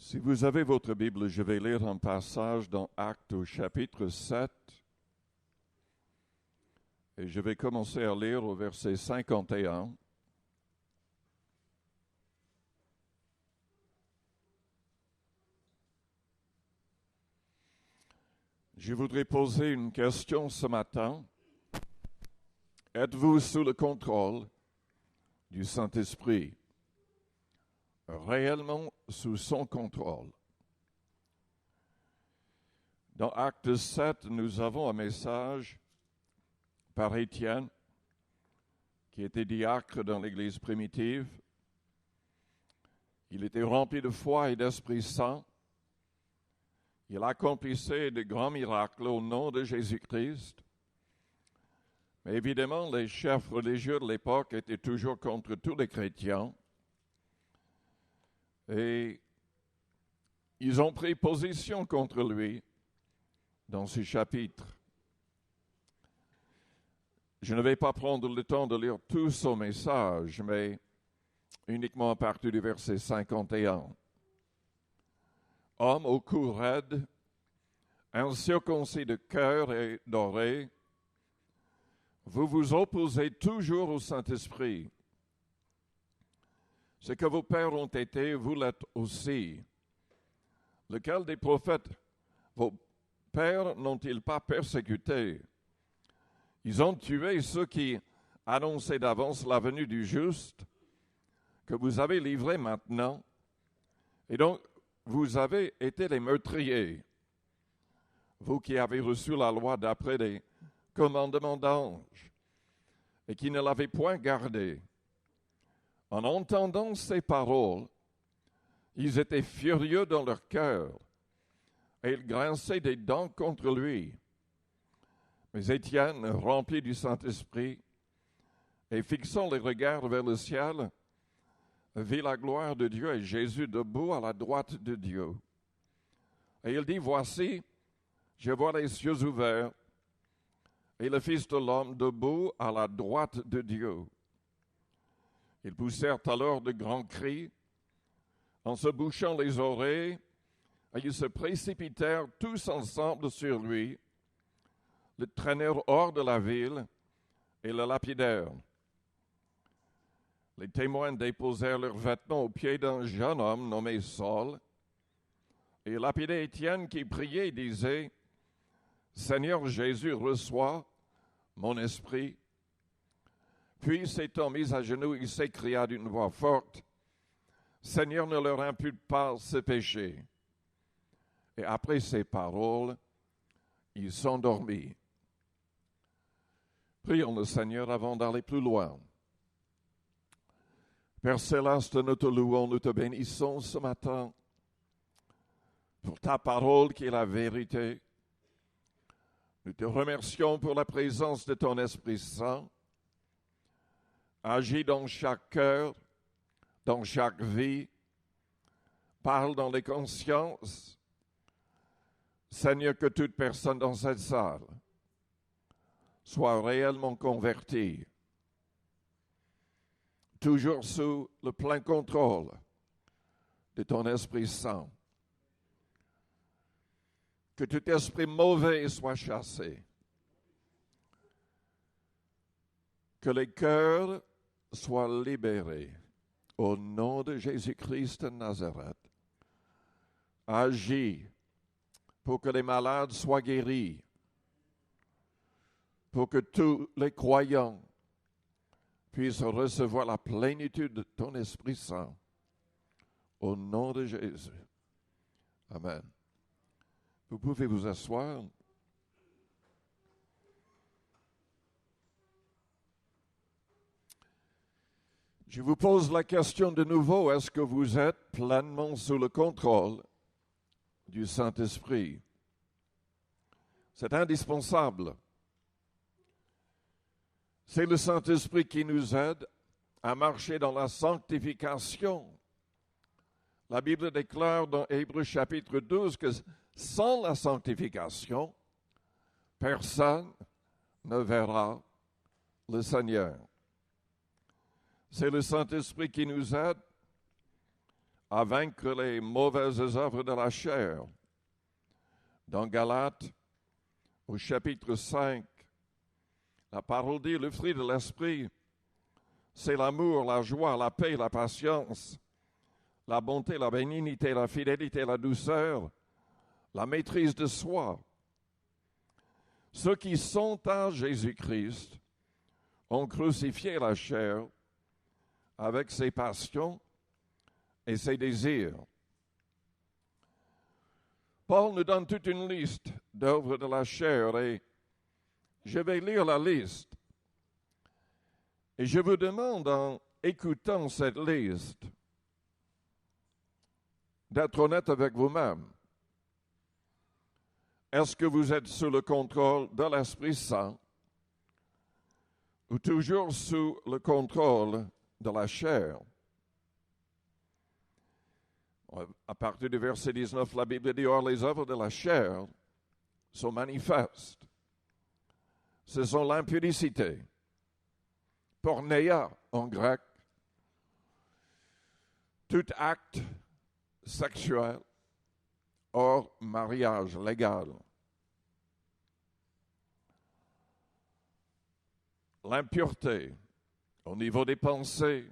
Si vous avez votre Bible, je vais lire un passage dans Actes au chapitre 7. Et je vais commencer à lire au verset 51. Je voudrais poser une question ce matin. Êtes-vous sous le contrôle du Saint-Esprit? Réellement sous son contrôle. Dans Acte 7, nous avons un message par Étienne, qui était diacre dans l'Église primitive. Il était rempli de foi et d'Esprit Saint. Il accomplissait de grands miracles au nom de Jésus-Christ. Mais évidemment, les chefs religieux de l'époque étaient toujours contre tous les chrétiens. Et ils ont pris position contre lui dans ce chapitre. Je ne vais pas prendre le temps de lire tout son message, mais uniquement à partir du verset 51. Homme au cou raide, incirconcis de cœur et d'oreille, vous vous opposez toujours au Saint-Esprit. Ce que vos pères ont été, vous l'êtes aussi. Lequel des prophètes, vos pères n'ont-ils pas persécuté? Ils ont tué ceux qui annonçaient d'avance la venue du juste, que vous avez livré maintenant. Et donc, vous avez été les meurtriers. Vous qui avez reçu la loi d'après les commandements d'anges, et qui ne l'avez point gardée. En entendant ces paroles, ils étaient furieux dans leur cœur et ils grinçaient des dents contre lui. Mais Étienne, rempli du Saint-Esprit et fixant les regards vers le ciel, vit la gloire de Dieu et Jésus debout à la droite de Dieu. Et il dit, voici, je vois les cieux ouverts et le Fils de l'homme debout à la droite de Dieu. Ils poussèrent alors de grands cris, en se bouchant les oreilles, et ils se précipitèrent tous ensemble sur lui, le traînèrent hors de la ville et le lapidèrent. Les témoins déposèrent leurs vêtements aux pieds d'un jeune homme nommé Saul, et lapidaient Étienne qui priait et disait, Seigneur Jésus, reçois mon esprit. Puis, s'étant mis à genoux, il s'écria d'une voix forte, Seigneur, ne leur impute pas ce péché. Et après ces paroles, il s'endormit. Prions le Seigneur avant d'aller plus loin. Père Céleste, nous te louons, nous te bénissons ce matin pour ta parole qui est la vérité. Nous te remercions pour la présence de ton Esprit Saint. Agis dans chaque cœur, dans chaque vie, parle dans les consciences. Seigneur, que toute personne dans cette salle soit réellement convertie, toujours sous le plein contrôle de ton Esprit Saint. Que tout esprit mauvais soit chassé. Que les cœurs soient libérés. Au nom de Jésus-Christ de Nazareth, agis pour que les malades soient guéris, pour que tous les croyants puissent recevoir la plénitude de ton Esprit Saint. Au nom de Jésus. Amen. Vous pouvez vous asseoir. Je vous pose la question de nouveau, est-ce que vous êtes pleinement sous le contrôle du Saint-Esprit? C'est indispensable. C'est le Saint-Esprit qui nous aide à marcher dans la sanctification. La Bible déclare dans Hébreux chapitre 12 que sans la sanctification, personne ne verra le Seigneur. C'est le Saint-Esprit qui nous aide à vaincre les mauvaises œuvres de la chair. Dans Galates, au chapitre 5, la parole dit, le fruit de l'Esprit, c'est l'amour, la joie, la paix, la patience, la bonté, la bénignité, la fidélité, la douceur, la maîtrise de soi. Ceux qui sont à Jésus-Christ ont crucifié la chair avec ses passions et ses désirs. Paul nous donne toute une liste d'œuvres de la chair et je vais lire la liste. Et je vous demande, en écoutant cette liste, d'être honnête avec vous-même. Est-ce que vous êtes sous le contrôle de l'Esprit Saint ou toujours sous le contrôle de la chair? À partir du verset 19, la Bible dit, « Or, les œuvres de la chair sont manifestes. Ce sont l'impudicité, porneia en grec, tout acte sexuel hors mariage légal. L'impureté au niveau des pensées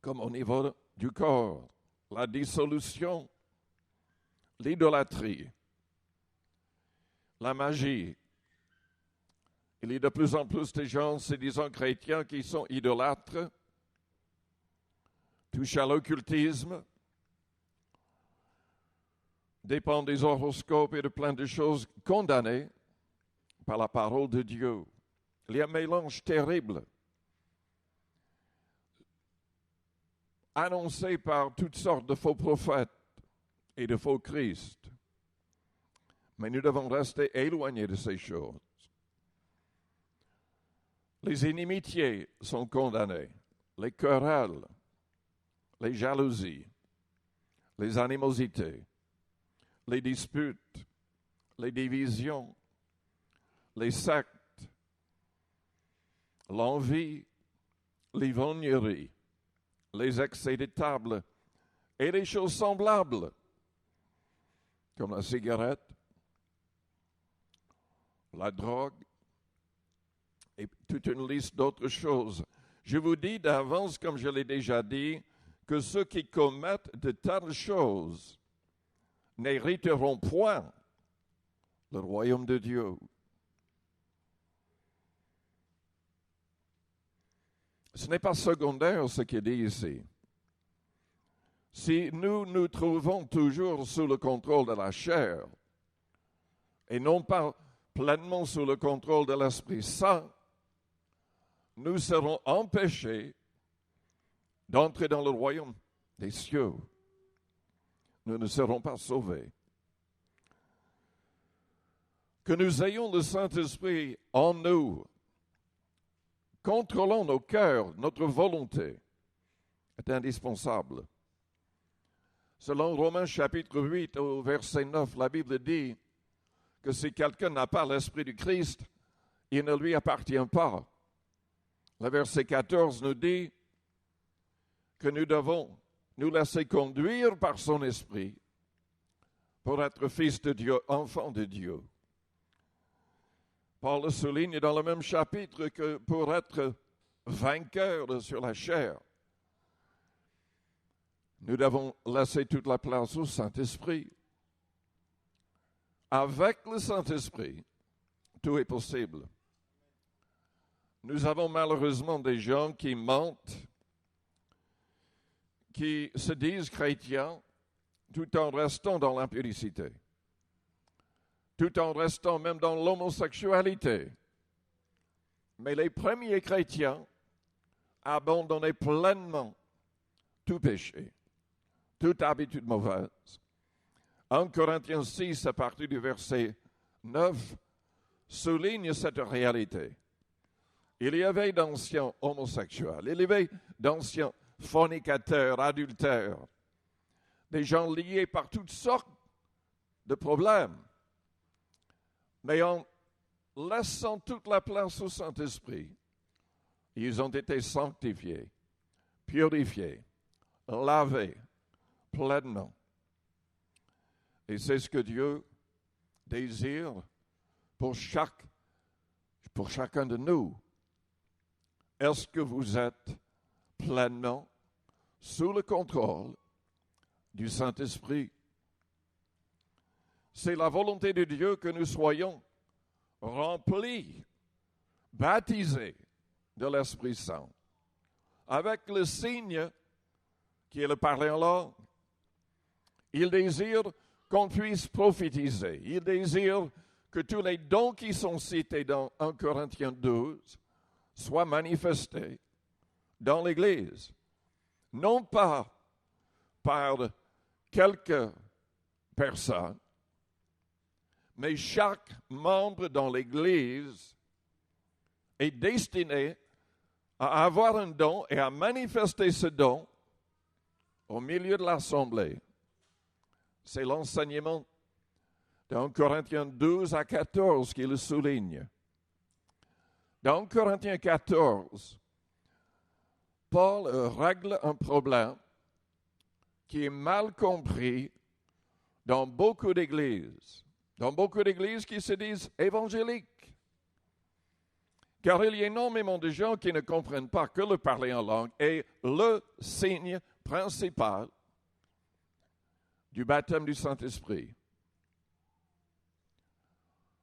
comme au niveau du corps, la dissolution, l'idolâtrie, la magie. Il y a de plus en plus de gens, se disant chrétiens, qui sont idolâtres, touchent à l'occultisme, dépendent des horoscopes et de plein de choses condamnées par la parole de Dieu. Il y a un mélange terrible annoncé par toutes sortes de faux prophètes et de faux Christ. Mais nous devons rester éloignés de ces choses. Les inimitiés sont condamnées, les querelles, les jalousies, les animosités, les disputes, les divisions, les sectes, l'envie, l'ivrognerie, les excès de table et les choses semblables, comme la cigarette, la drogue et toute une liste d'autres choses. Je vous dis d'avance, comme je l'ai déjà dit, que ceux qui commettent de telles choses n'hériteront point le royaume de Dieu. Ce n'est pas secondaire ce qu'il dit ici. Si nous nous trouvons toujours sous le contrôle de la chair et non pas pleinement sous le contrôle de l'Esprit Saint, nous serons empêchés d'entrer dans le royaume des cieux. Nous ne serons pas sauvés. Que nous ayons le Saint-Esprit en nous, contrôlant nos cœurs, notre volonté, est indispensable. Selon Romains chapitre 8 au verset 9, la Bible dit que si quelqu'un n'a pas l'Esprit du Christ, il ne lui appartient pas. Le verset 14 nous dit que nous devons nous laisser conduire par son Esprit pour être fils de Dieu, enfant de Dieu. Paul souligne dans le même chapitre que pour être vainqueur sur la chair, nous devons laisser toute la place au Saint-Esprit. Avec le Saint-Esprit, tout est possible. Nous avons malheureusement des gens qui mentent, qui se disent chrétiens tout en restant dans l'impudicité, tout en restant même dans l'homosexualité. Mais les premiers chrétiens abandonner pleinement tout péché, toute habitude mauvaise. 1 Corinthiens 6, à partir du verset 9, souligne cette réalité. Il y avait d'anciens homosexuels, il y avait d'anciens fornicateurs, adultères, des gens liés par toutes sortes de problèmes. Mais en laissant toute la place au Saint-Esprit, ils ont été sanctifiés, purifiés, lavés pleinement. Et c'est ce que Dieu désire pour chacun de nous. Est-ce que vous êtes pleinement sous le contrôle du Saint-Esprit? C'est la volonté de Dieu que nous soyons remplis, baptisés de l'Esprit Saint, avec le signe qui est le parler en langue. Il désire qu'on puisse prophétiser. Il désire que tous les dons qui sont cités dans 1 Corinthiens 12 soient manifestés dans l'Église. Non pas par quelques personnes, mais chaque membre dans l'Église est destiné à avoir un don et à manifester ce don au milieu de l'Assemblée. C'est l'enseignement dans Corinthiens 12 à 14 qui le souligne. Dans Corinthiens 14, Paul règle un problème qui est mal compris dans beaucoup d'églises. Dans beaucoup d'églises qui se disent évangéliques. Car il y a énormément de gens qui ne comprennent pas que le parler en langue est le signe principal du baptême du Saint-Esprit.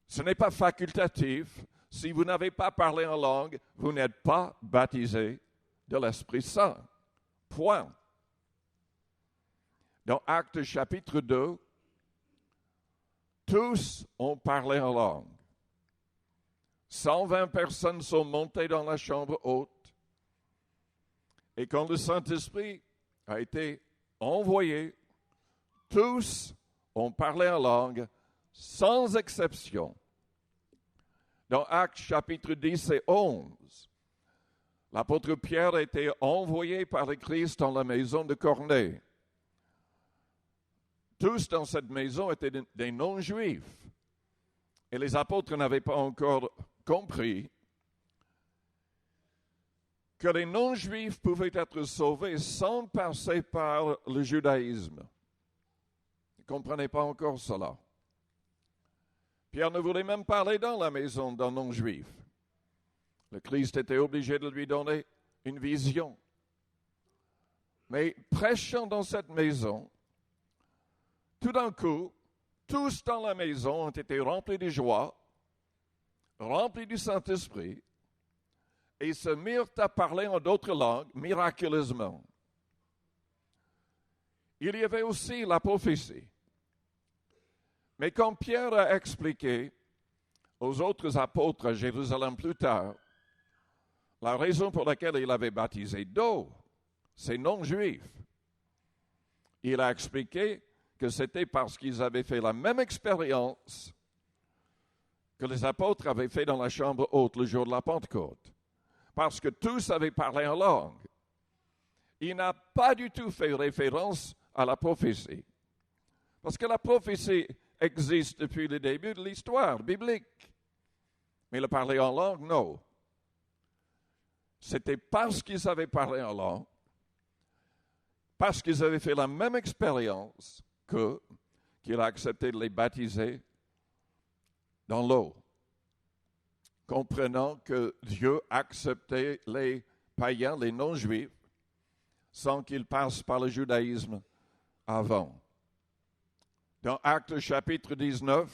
Ce n'est pas facultatif. Si vous n'avez pas parlé en langue, vous n'êtes pas baptisé de l'Esprit Saint. Point. Dans Actes chapitre 2, tous ont parlé en langue. 120 personnes sont montées dans la chambre haute. Et quand le Saint-Esprit a été envoyé, tous ont parlé en langue, sans exception. Dans Actes chapitre 10 et 11, l'apôtre Pierre a été envoyé par le Christ dans la maison de Corneille. Tous dans cette maison étaient des non-juifs. Et les apôtres n'avaient pas encore compris que les non-juifs pouvaient être sauvés sans passer par le judaïsme. Ils ne comprenaient pas encore cela. Pierre ne voulait même pas aller dans la maison d'un non-juif. Le Christ était obligé de lui donner une vision. Mais prêchant dans cette maison, tout d'un coup, tous dans la maison ont été remplis de joie, remplis du Saint-Esprit, et se mirent à parler en d'autres langues miraculeusement. Il y avait aussi la prophétie. Mais quand Pierre a expliqué aux autres apôtres à Jérusalem plus tard la raison pour laquelle il avait baptisé d'eau, ces non-juifs, il a expliqué que c'était parce qu'ils avaient fait la même expérience que les apôtres avaient fait dans la chambre haute le jour de la Pentecôte. Parce que tous avaient parlé en langue. Il n'a pas du tout fait référence à la prophétie. Parce que la prophétie existe depuis le début de l'histoire biblique. Mais le parler en langue, non. C'était parce qu'ils avaient parlé en langue, parce qu'ils avaient fait la même expérience qu'il a accepté de les baptiser dans l'eau, comprenant que Dieu acceptait les païens, les non-juifs, sans qu'ils passent par le judaïsme avant. Dans Actes chapitre 19,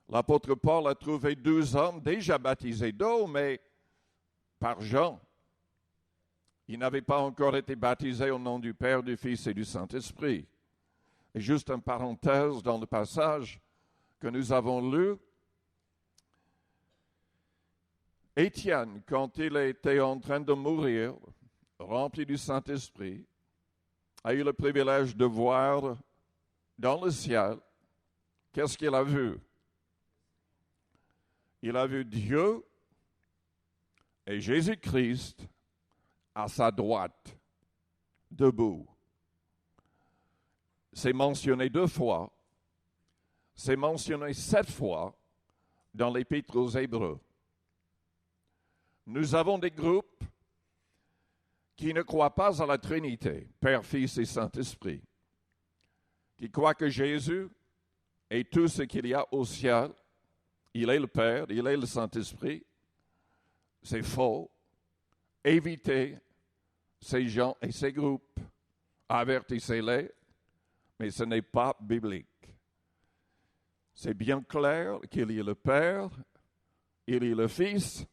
l'apôtre Paul a trouvé 12 hommes déjà baptisés d'eau, mais par Jean. Ils n'avaient pas encore été baptisés au nom du Père, du Fils et du Saint-Esprit. Et juste une parenthèse dans le passage que nous avons lu, Étienne, quand il était en train de mourir, rempli du Saint-Esprit, a eu le privilège de voir dans le ciel, qu'est-ce qu'il a vu? Il a vu Dieu et Jésus-Christ à sa droite, debout. C'est mentionné 2 fois, c'est mentionné 7 fois dans l'Épître aux Hébreux. Nous avons des groupes qui ne croient pas à la Trinité, Père, Fils et Saint-Esprit, qui croient que Jésus est tout ce qu'il y a au ciel, il est le Père, il est le Saint-Esprit. C'est faux. Évitez ces gens et ces groupes. Avertissez-les, mais ce n'est pas biblique. C'est bien clair qu'il y a le Père, il y a le Fils.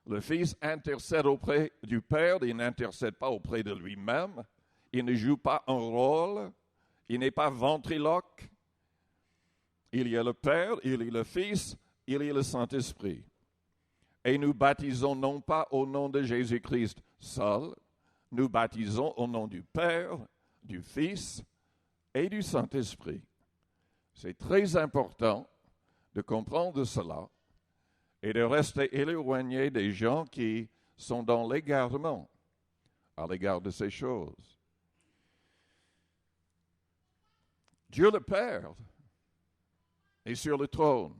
Le Fils intercède auprès du Père, il n'intercède pas auprès de lui-même. Il ne joue pas un rôle, il n'est pas ventriloque. Il y a le Père, il y a le Fils, il y a le Saint-Esprit. Et nous baptisons non pas au nom de Jésus-Christ seul, nous baptisons au nom du Père, du Fils et du Saint-Esprit. C'est très important de comprendre cela et de rester éloigné des gens qui sont dans l'égarement à l'égard de ces choses. Dieu le Père est sur le trône.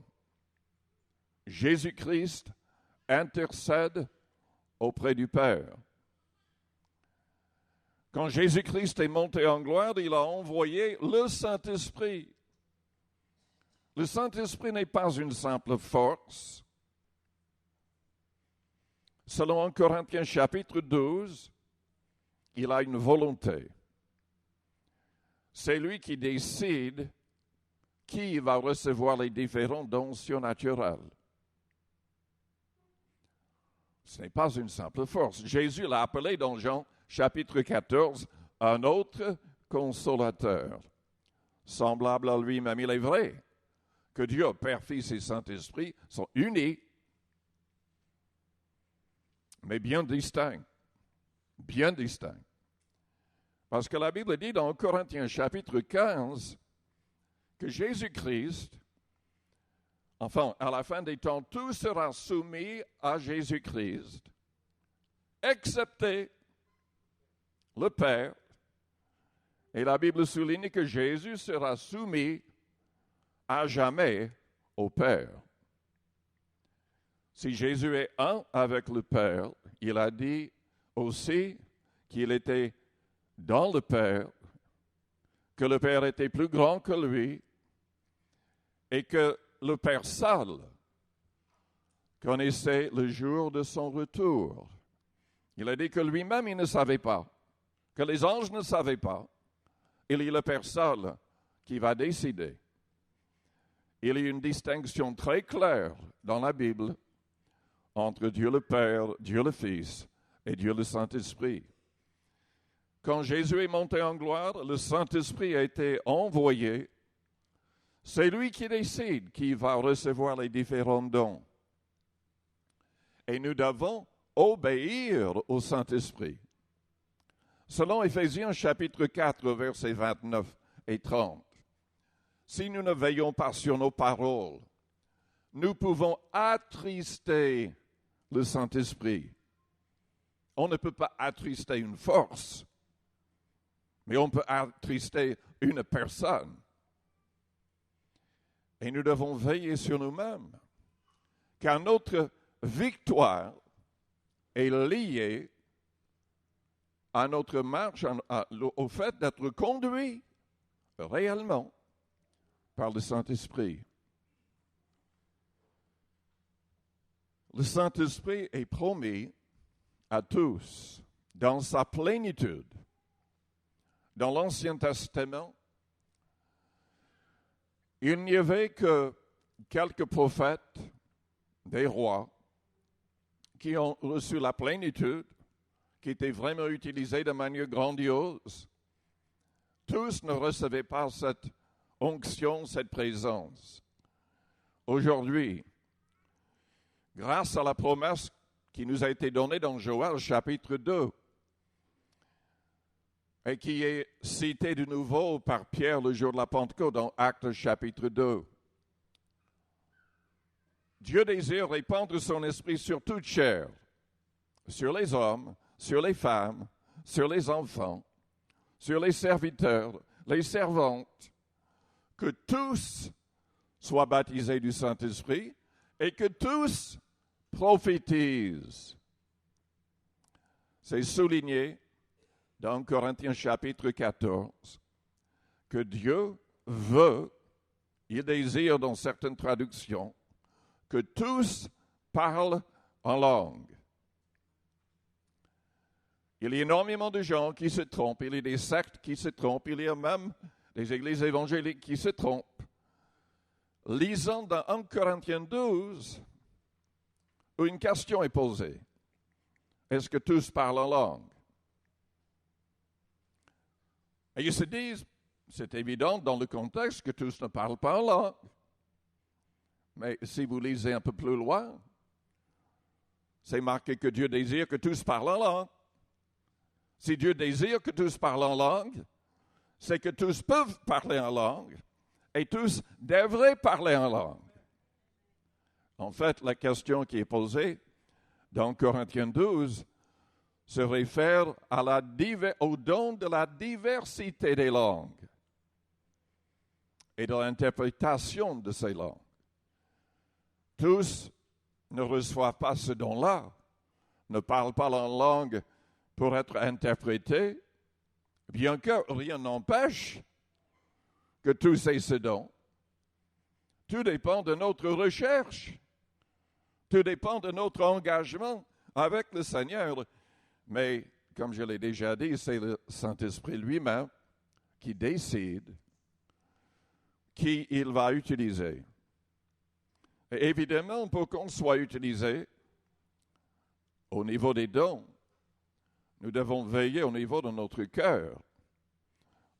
Jésus-Christ intercède auprès du Père. Quand Jésus-Christ est monté en gloire, il a envoyé le Saint-Esprit. Le Saint-Esprit n'est pas une simple force. Selon 1 Corinthiens chapitre 12, il a une volonté. C'est lui qui décide qui va recevoir les différents dons surnaturels. Ce n'est pas une simple force. Jésus l'a appelé dans Jean chapitre 14 un autre consolateur, semblable à lui-même. Il est vrai que Dieu, Père, Fils et Saint-Esprit sont unis, mais bien distincts. Bien distincts. Parce que la Bible dit dans Corinthiens chapitre 15 que Jésus-Christ, enfin, à la fin des temps, tout sera soumis à Jésus-Christ, excepté le Père. Et la Bible souligne que Jésus sera soumis à jamais au Père. Si Jésus est un avec le Père, il a dit aussi qu'il était dans le Père, que le Père était plus grand que lui et que le Père seul connaissait le jour de son retour. Il a dit que lui-même, il ne savait pas, que les anges ne savaient pas. Il y a le Père seul qui va décider. Il y a une distinction très claire dans la Bible entre Dieu le Père, Dieu le Fils et Dieu le Saint-Esprit. Quand Jésus est monté en gloire, le Saint-Esprit a été envoyé. C'est lui qui décide qui va recevoir les différents dons. Et nous devons obéir au Saint-Esprit. Selon Éphésiens chapitre 4, versets 29 et 30, si nous ne veillons pas sur nos paroles, nous pouvons attrister le Saint-Esprit. On ne peut pas attrister une force, mais on peut attrister une personne. Et nous devons veiller sur nous-mêmes, car notre victoire est liée à notre marche, au fait d'être conduit réellement par le Saint-Esprit. Le Saint-Esprit est promis à tous dans sa plénitude. Dans l'Ancien Testament, il n'y avait que quelques prophètes, des rois, qui ont reçu la plénitude, qui était vraiment utilisée de manière grandiose. Tous ne recevaient pas cette onction, cette présence. Aujourd'hui, grâce à la promesse qui nous a été donnée dans Joël chapitre 2 et qui est citée de nouveau par Pierre le jour de la Pentecôte dans Actes chapitre 2. Dieu désire répandre son esprit sur toute chair, sur les hommes, sur les femmes, sur les enfants, sur les serviteurs, les servantes, que tous soient baptisés du Saint-Esprit et que tous prophétisent. C'est souligné dans Corinthiens chapitre 14 que Dieu veut, il désire dans certaines traductions, que tous parlent en langue. Il y a énormément de gens qui se trompent, il y a des sectes qui se trompent, il y a même des églises évangéliques qui se trompent. Lisons dans 1 Corinthiens 12, où une question est posée. Est-ce que tous parlent en langue? Et ils se disent, c'est évident dans le contexte que tous ne parlent pas en langue. Mais si vous lisez un peu plus loin, c'est marqué que Dieu désire que tous parlent en langue. Si Dieu désire que tous parlent en langue, c'est que tous peuvent parler en langue et tous devraient parler en langue. En fait, la question qui est posée dans Corinthiens 12 se réfère au don de la diversité des langues et de l'interprétation de ces langues. Tous ne reçoivent pas ce don-là, ne parlent pas en langue pour être interprétés, bien que rien n'empêche que tous aient ce don. Tout dépend de notre recherche, tout dépend de notre engagement avec le Seigneur. Mais, comme je l'ai déjà dit, c'est le Saint-Esprit lui-même qui décide qui il va utiliser. Et évidemment, pour qu'on soit utilisé au niveau des dons, nous devons veiller au niveau de notre cœur,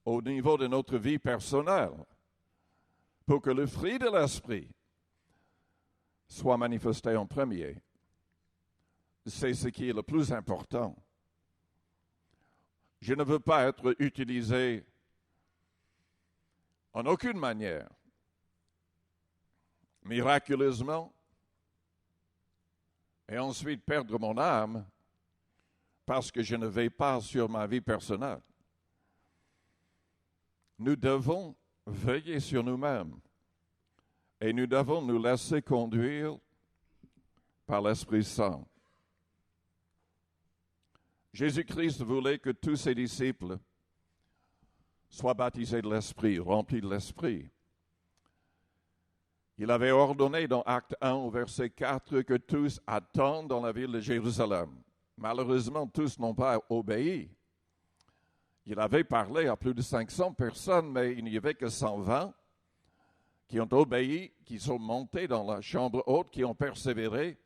au niveau de notre vie personnelle, pour que le fruit de l'Esprit soit manifesté en premier. C'est ce qui est le plus important. Je ne veux pas être utilisé en aucune manière, miraculeusement, et ensuite perdre mon âme parce que je ne veille pas sur ma vie personnelle. Nous devons veiller sur nous-mêmes et nous devons nous laisser conduire par l'Esprit Saint. Jésus-Christ voulait que tous ses disciples soient baptisés de l'Esprit, remplis de l'Esprit. Il avait ordonné dans Acte 1 au verset 4 que tous attendent dans la ville de Jérusalem. Malheureusement, tous n'ont pas obéi. Il avait parlé à plus de 500 personnes, mais il n'y avait que 120 qui ont obéi, qui sont montés dans la chambre haute, qui ont persévéré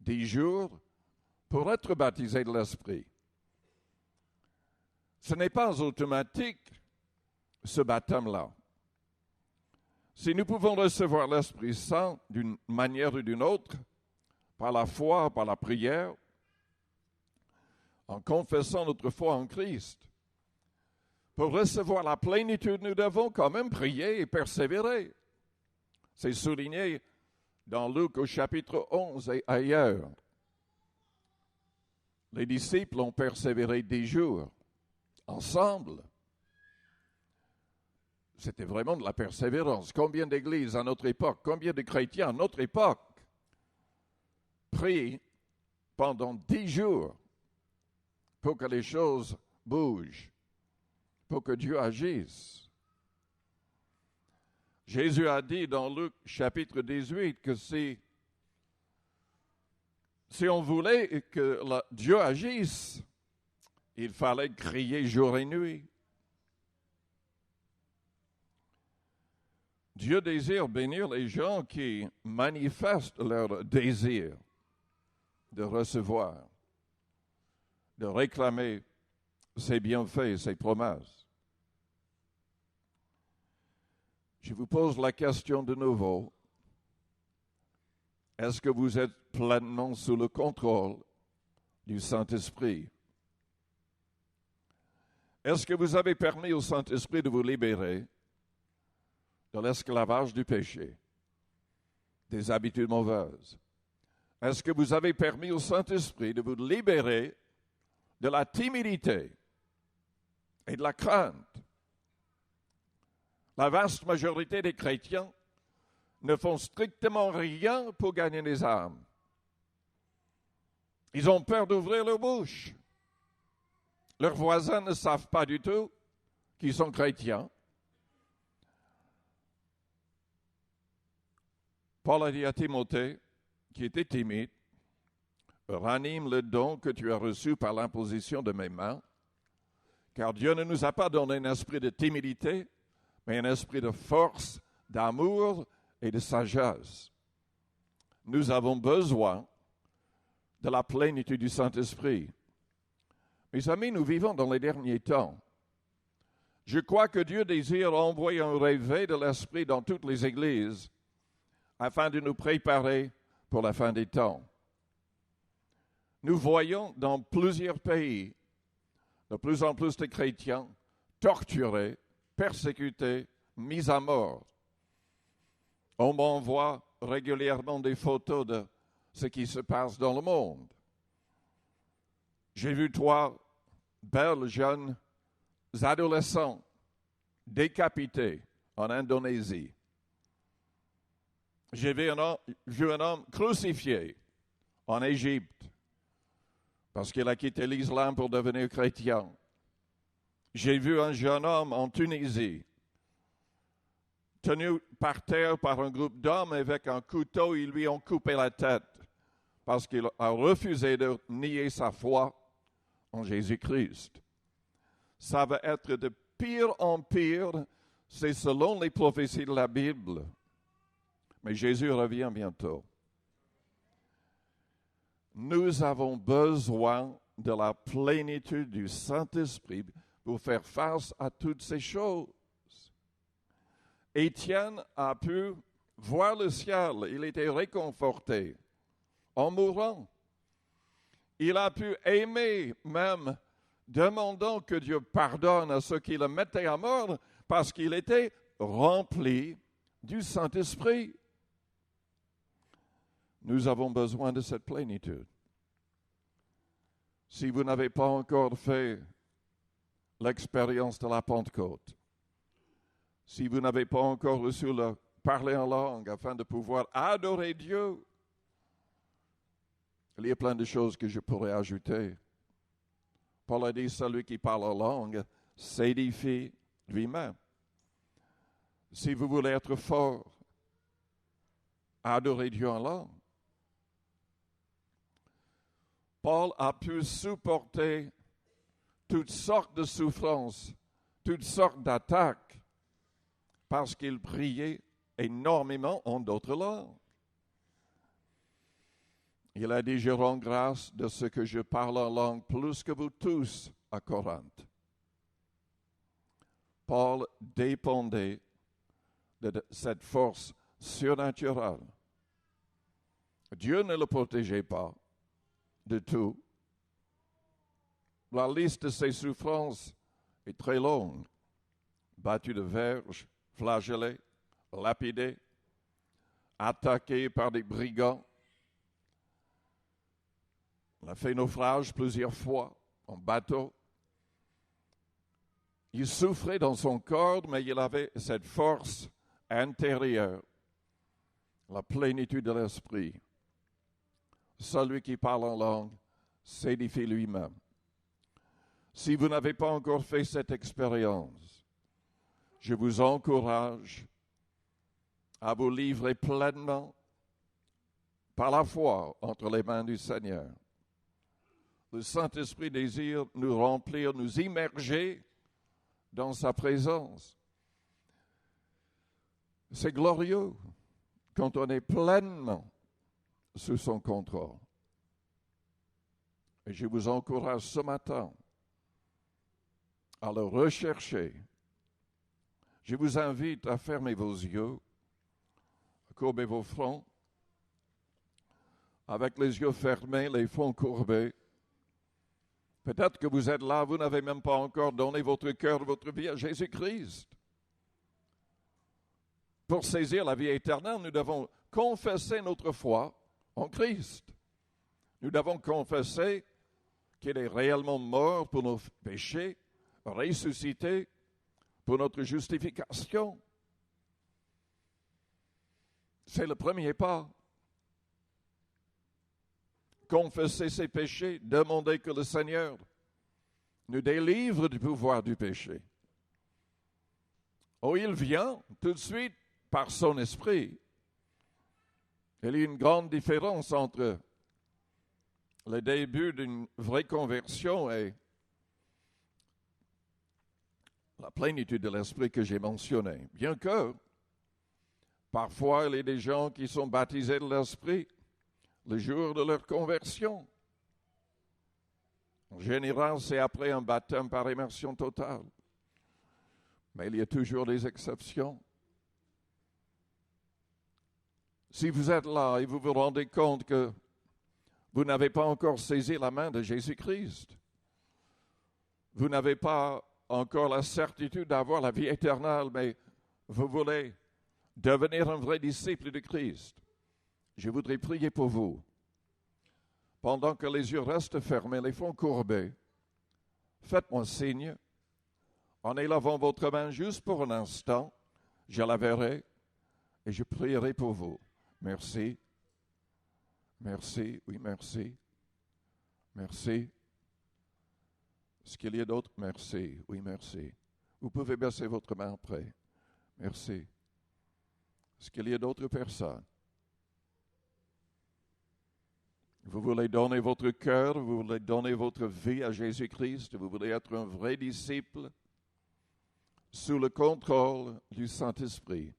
10 jours pour être baptisés de l'Esprit. Ce n'est pas automatique, ce baptême-là. Si nous pouvons recevoir l'Esprit Saint d'une manière ou d'une autre, par la foi, par la prière, en confessant notre foi en Christ, pour recevoir la plénitude, nous devons quand même prier et persévérer. C'est souligné dans Luc au chapitre 11 et ailleurs. Les disciples ont persévéré 10 jours, ensemble. C'était vraiment de la persévérance. Combien d'églises à notre époque, combien de chrétiens à notre époque prient pendant 10 jours pour que les choses bougent, pour que Dieu agisse. Jésus a dit dans Luc chapitre 18 que si on voulait que Dieu agisse, il fallait crier jour et nuit. Dieu désire bénir les gens qui manifestent leur désir de recevoir, de réclamer ses bienfaits, ses promesses. Je vous pose la question de nouveau. Est-ce que vous êtes pleinement sous le contrôle du Saint-Esprit? Est-ce que vous avez permis au Saint-Esprit de vous libérer de l'esclavage du péché, des habitudes mauvaises? Est-ce que vous avez permis au Saint-Esprit de vous libérer de la timidité et de la crainte? La vaste majorité des chrétiens ne font strictement rien pour gagner les âmes. Ils ont peur d'ouvrir leur bouche. Leurs voisins ne savent pas du tout qu'ils sont chrétiens. Paul a dit à Timothée, qui était timide, « Ranime le don que tu as reçu par l'imposition de mes mains, car Dieu ne nous a pas donné un esprit de timidité, mais un esprit de force, d'amour et de sagesse. » Nous avons besoin de la plénitude du Saint-Esprit. Mes amis, nous vivons dans les derniers temps. Je crois que Dieu désire envoyer un réveil de l'Esprit dans toutes les églises afin de nous préparer pour la fin des temps. Nous voyons dans plusieurs pays de plus en plus de chrétiens torturés, persécutés, mis à mort. On m'envoie régulièrement des photos de ce qui se passe dans le monde. J'ai vu 3 belles jeunes adolescents décapités en Indonésie. J'ai vu un homme crucifié en Égypte parce qu'il a quitté l'islam pour devenir chrétien. J'ai vu un jeune homme en Tunisie tenu par terre par un groupe d'hommes avec un couteau. Ils lui ont coupé la tête parce qu'il a refusé de nier sa foi en Jésus-Christ. Ça va être de pire en pire, c'est selon les prophéties de la Bible. Mais Jésus revient bientôt. Nous avons besoin de la plénitude du Saint-Esprit pour faire face à toutes ces choses. Étienne a pu voir le ciel, il était réconforté en mourant. Il a pu aimer même, demandant que Dieu pardonne à ceux qui le mettaient à mort parce qu'il était rempli du Saint-Esprit. Nous avons besoin de cette plénitude. Si vous n'avez pas encore fait l'expérience de la Pentecôte, si vous n'avez pas encore reçu le parler en langue afin de pouvoir adorer Dieu, il y a plein de choses que je pourrais ajouter. Paul a dit, celui qui parle en langue s'édifie lui-même. Si vous voulez être fort, adorez Dieu en langue. Paul a pu supporter toutes sortes de souffrances, toutes sortes d'attaques, parce qu'il priait énormément en d'autres langues. Il a dit, je rends grâce de ce que je parle en langue plus que vous tous à Corinthe. Paul dépendait de cette force surnaturelle. Dieu ne le protégeait pas de tout. La liste de ses souffrances est très longue. Battu de verge, flagellé, lapidé, attaqué par des brigands. Il a fait naufrage plusieurs fois en bateau. Il souffrait dans son corps, mais il avait cette force intérieure, la plénitude de l'esprit. Celui qui parle en langue s'édifie lui-même. Si vous n'avez pas encore fait cette expérience, je vous encourage à vous livrer pleinement par la foi entre les mains du Seigneur. Le Saint-Esprit désire nous remplir, nous immerger dans sa présence. C'est glorieux quand on est pleinement sous son contrôle. Et je vous encourage ce matin à le rechercher. Je vous invite à fermer vos yeux, à courber vos fronts. avec les yeux fermés, les fronts courbés. Peut-être que vous êtes là, vous n'avez même pas encore donné votre cœur, votre vie à Jésus-Christ. Pour saisir la vie éternelle, nous devons confesser notre foi en Christ. Nous devons confesser qu'il est réellement mort pour nos péchés, ressuscité pour notre justification. C'est le premier pas. Confesser ses péchés, demander que le Seigneur nous délivre du pouvoir du péché. Oh, il vient tout de suite par son esprit. Il y a une grande différence entre le début d'une vraie conversion et la plénitude de l'esprit que j'ai mentionné. Bien que, parfois, il y a des gens qui sont baptisés de l'esprit le jour de leur conversion. En général, c'est après un baptême par immersion totale. Mais il y a toujours des exceptions. Si vous êtes là et vous vous rendez compte que vous n'avez pas encore saisi la main de Jésus-Christ, vous n'avez pas encore la certitude d'avoir la vie éternelle, mais vous voulez devenir un vrai disciple de Christ, je voudrais prier pour vous. Pendant que les yeux restent fermés, les fronts courbés, faites-moi signe en élevant votre main juste pour un instant. Je la verrai et je prierai pour vous. Merci. Merci. Oui, merci. Merci. Est-ce qu'il y a d'autres? Merci. Oui, merci. Vous pouvez baisser votre main après. Merci. Est-ce qu'il y a d'autres personnes? Vous voulez donner votre cœur, vous voulez donner votre vie à Jésus-Christ, vous voulez être un vrai disciple sous le contrôle du Saint-Esprit.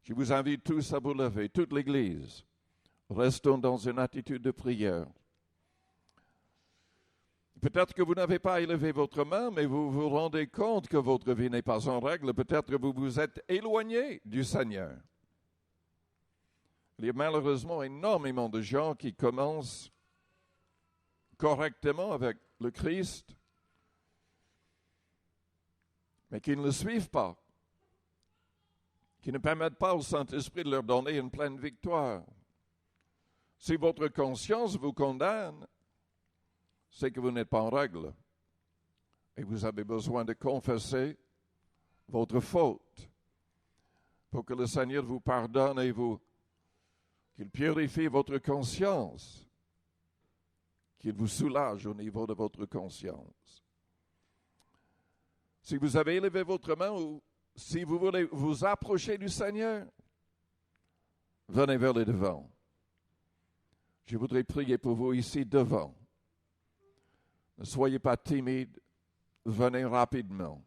Je vous invite tous à vous lever, toute l'Église. Restons dans une attitude de prière. Peut-être que vous n'avez pas élevé votre main, mais vous vous rendez compte que votre vie n'est pas en règle. Peut-être que vous vous êtes éloigné du Seigneur. Il y a malheureusement énormément de gens qui commencent correctement avec le Christ, mais qui ne le suivent pas, qui ne permettent pas au Saint-Esprit de leur donner une pleine victoire. Si votre conscience vous condamne, c'est que vous n'êtes pas en règle et vous avez besoin de confesser votre faute pour que le Seigneur vous pardonne et qu'il purifie votre conscience, qu'il vous soulage au niveau de votre conscience. Si vous avez élevé votre main ou si vous voulez vous approcher du Seigneur, venez vers le devant. Je voudrais prier pour vous ici devant. Ne soyez pas timide, venez rapidement.